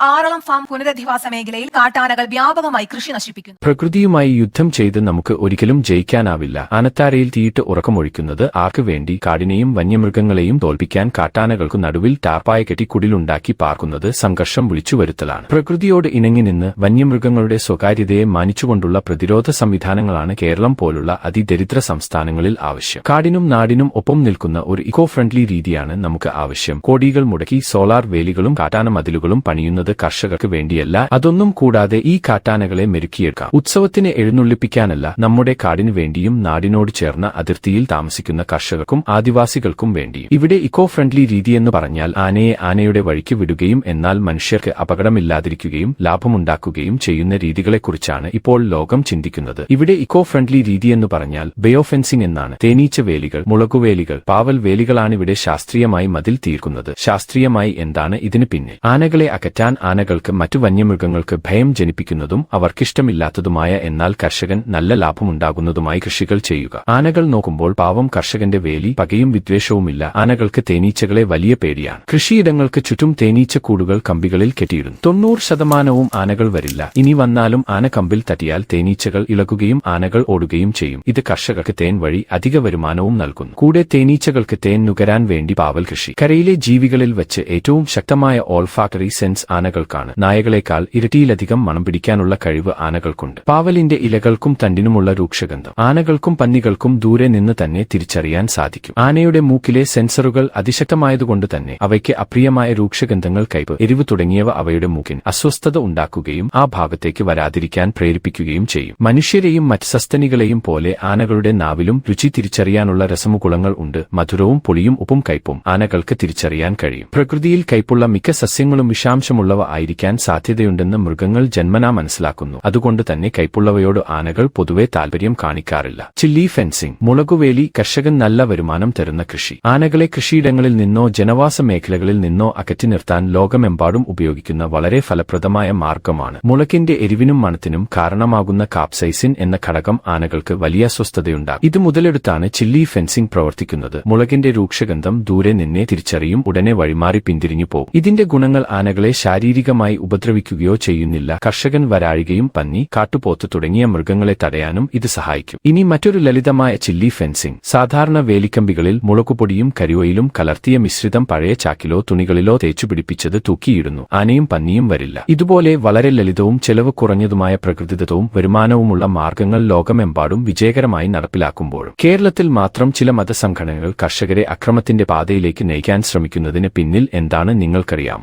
Aralam farm പുനരധിവാസ മേഖലയിൽ കാട്ടാനകൾ വ്യാപകമായി കൃഷി നശിപ്പിക്കുന്നു. പ്രകൃതിയുമായി യുദ്ധം ചെയ്ത് നമുക്ക് ഒരിക്കലും ജയിക്കാനാവില്ല. ആനത്താരയിൽ തീയിട്ട് ഉറക്കമൊഴിക്കുന്നത് ആർക്ക് വേണ്ടി? കാടിനെയും വന്യമൃഗങ്ങളെയും തോൽപ്പിക്കാൻ കാട്ടാനകൾക്കു നടുവിൽ ടാർപ്പായ കെട്ടി കുടിലുണ്ടാക്കി പാർക്കുന്നത് സംഘർഷം വിളിച്ചുവരുത്തലാണ്. പ്രകൃതിയോട് ഇണങ്ങി നിന്ന് വന്യമൃഗങ്ങളുടെ സ്വകാര്യതയെ മാനിച്ചുകൊണ്ടുള്ള പ്രതിരോധ സംവിധാനങ്ങളാണ് കേരളം പോലുള്ള അതിദരിദ്ര സംസ്ഥാനങ്ങളിൽ ആവശ്യം. കാടിനും നാടിനും ഒപ്പം നിൽക്കുന്ന ഒരു ഇക്കോ ഫ്രണ്ട്ലി രീതിയാണ് നമുക്ക് ആവശ്യം. കോടികൾ മുടക്കി സോളാർ വേലികളും കാട്ടാന മതിലുകളും പണിയുന്നത് കർഷകർക്ക് വേണ്ടിയല്ല. അതൊന്നും കൂടാതെ ഈ കാട്ടാനകളെ മെരുക്കിയെടുക്കാം. ഉത്സവത്തിന് എഴുന്നള്ളിപ്പിക്കാനല്ല, നമ്മുടെ കാടിനു വേണ്ടിയും നാടിനോട് ചേർന്ന അതിർത്തിയിൽ താമസിക്കുന്ന കർഷകർക്കും ആദിവാസികൾക്കും വേണ്ടിയും. ഇവിടെ ഇക്കോ ഫ്രണ്ട്ലി രീതിയെന്ന് പറഞ്ഞാൽ ആനയെ ആനയുടെ വഴിക്ക് വിടുകയും എന്നാൽ മനുഷ്യർക്ക് അപകടമില്ലാതിരിക്കുകയും ലാഭമുണ്ടാക്കുകയും ചെയ്യുന്ന രീതികളെക്കുറിച്ചാണ് ഇപ്പോൾ ലോകം ചിന്തിക്കുന്നത്. ഇവിടെ ഇക്കോ ഫ്രണ്ട്ലി രീതിയെന്ന് പറഞ്ഞാൽ ബയോഫെൻസിംഗ് എന്നാണ്. തേനീച്ച വേലികൾ, മുളകുവേലികൾ, പാവൽ വേലികളാണിവിടെ ശാസ്ത്രീയമായി മതിൽ തീർക്കുന്നത്. ശാസ്ത്രീയമായി എന്താണ് ഇതിന് പിന്നിൽ? ആനകളെ അകറ്റാൻ ആനകൾക്ക് മറ്റു വന്യമൃഗങ്ങൾക്ക് ഭയം ജനിപ്പിക്കുന്നതും അവർക്കിഷ്ടമില്ലാത്തതുമായ എന്നാൽ കർഷകൻ നല്ല ലാഭമുണ്ടാകുന്നതുമായി കൃഷികൾ ചെയ്യുക. ആനകൾ നോക്കുമ്പോൾ പാവം കർഷകന്റെ വേലി പകയും വിദ്വേഷവുമില്ല. ആനകൾക്ക് തേനീച്ചകളെ വലിയ പേടിയാണ്. കൃഷിയിടങ്ങൾക്ക് ചുറ്റും തേനീച്ച കൂടുകൾ കമ്പികളിൽ കെട്ടിയിടുന്നു. 90% ആനകൾ വരില്ല. ഇനി വന്നാലും ആന കമ്പിൽ തട്ടിയാൽ തേനീച്ചകൾ ഇളകുകയും ആനകൾ ഓടുകയും ചെയ്യും. ഇത് കർഷകർക്ക് തേൻ വഴി അധിക വരുമാനവും നൽകുന്നു. കൂടെ തേനീച്ചകൾക്ക് തേൻ നുകരാൻ വേണ്ടി പാവൽ കൃഷി. കരയിലെ ജീവികളിൽ വെച്ച് ഏറ്റവും ശക്തമായ ഓൾഫാക്ടറി സെൻസ് ആനകൾക്കാണ്. നായകളെക്കാൾ ഇരട്ടിയിലധികം മണം പിടിക്കാനുള്ള കഴിവ് ആനകൾക്കുണ്ട്. പാവലിന്റെ ഇലകൾക്കും തണ്ടിനുമുള്ള രൂക്ഷഗന്ധം ആനകൾക്കും പന്നികൾക്കും ദൂരെ നിന്ന് തന്നെ തിരിച്ചറിയാൻ സാധിക്കും. ആനയുടെ മൂക്കിലെ സെൻസറുകൾ അതിശക്തമായതുകൊണ്ട് തന്നെ അവയ്ക്ക് അപ്രിയമായ രൂക്ഷഗന്ധങ്ങൾ, കയ്പ്, എരിവ് തുടങ്ങിയവ അവയുടെ മൂക്കിന് അസ്വസ്ഥത ഉണ്ടാക്കുകയും ആ ഭാഗത്തേക്ക് വരാതിരിക്കാൻ പ്രേരിപ്പിക്കുകയും ചെയ്യും. മനുഷ്യരെയും മറ്റ് സസ്തനികളെയും പോലെ ആനകളുടെ നാവിലും രുചി തിരിച്ചറിയാനുള്ള രസമുകുളങ്ങൾ ഉണ്ട്. മധുരവും പുളിയും ഉപ്പും കയ്പും ആനകൾക്ക് തിരിച്ചറിയാൻ കഴിയും. പ്രകൃതിയിൽ കയ്പുള്ള മിക്ക സസ്യങ്ങളും വിഷാംശമുള്ളവ ആയിരിക്കാൻ സാധ്യതയുണ്ടെന്ന് മൃഗങ്ങൾ ജന്മനാ മനസ്സിലാക്കുന്നു. അതുകൊണ്ട് തന്നെ കയ്പുള്ളവയോട് ആനകൾ പൊതുവെ താൽപര്യം കാണിക്കാറില്ല. ചില്ലി ഫെൻസിംഗ്, മുളകുവേലി. കർഷകൻ നല്ല വരുമാനം തരുന്ന കൃഷി. ആനകളെ കൃഷിയിടങ്ങളിൽ നിന്നോ ജനവാസ മേഖലകളിൽ നിന്നോ അകറ്റി നിർത്താൻ ലോകമെമ്പാടും ഉപയോഗിക്കുന്ന വളരെ ഫലപ്രദമായ മാർഗമാണ്. മുളകിന്റെ എരിവിനും മണത്തിനും കാരണമാകുന്ന കാപ്സൈസിൻ എന്ന ഘടകം ആനകൾക്ക് വലിയ അസ്വസ്ഥതയുണ്ടാകും. ഇത് മുതലെടുത്താണ് ചില്ലി ഫെൻസിംഗ് പ്രവർത്തിക്കുന്നത്. മുളകിന്റെ രൂക്ഷഗന്ധം ദൂരെ നിന്നേ തിരിച്ചറിയും, ഉടനെ വഴിമാറി പിന്തിരിഞ്ഞു പോകും. ഇതിന്റെ ഗുണങ്ങൾ ആനകളെ ശാരീരികമായി ഉപദ്രവിക്കുകയോ ചെയ്യുന്നില്ല. കർഷകൻ വരാഴികയും പന്നി, കാട്ടുപോത്ത് തുടങ്ങിയ മൃഗങ്ങളെ തടയാനും ഇത് സഹായിക്കും. ഇനി മറ്റൊരു ലളിതമായ ചില്ലി ഫെൻസിംഗ്. സാധാരണ വേലിക്കമ്പികളിൽ മുളകുപൊടിയും കരിയോയിലും കലർത്തിയ മിശ്രിതം പഴയ ചാക്കിലോ തുണികളിലോ തേച്ചുപിടിപ്പിച്ചത് തൂക്കിയിടുന്നു. ആനയും പന്നിയും വരില്ല. ഇതുപോലെ വളരെ ലളിതവും ചെലവ് കുറഞ്ഞതുമായ പ്രകൃതിദത്തവും വരുമാനവുമുള്ള മാർഗങ്ങൾ ലോകമെമ്പാടും വിജയകരമായി നടപ്പിലാക്കുമ്പോഴും കേരളത്തിൽ മാത്രം ചില മതസംഘടനകൾ കർഷകരെ അക്രമത്തിന്റെ പാതയിലേക്ക് നയിക്കാൻ ശ്രമിക്കുന്നതിന് പിന്നിൽ എന്താണ് നിങ്ങൾക്കറിയാം?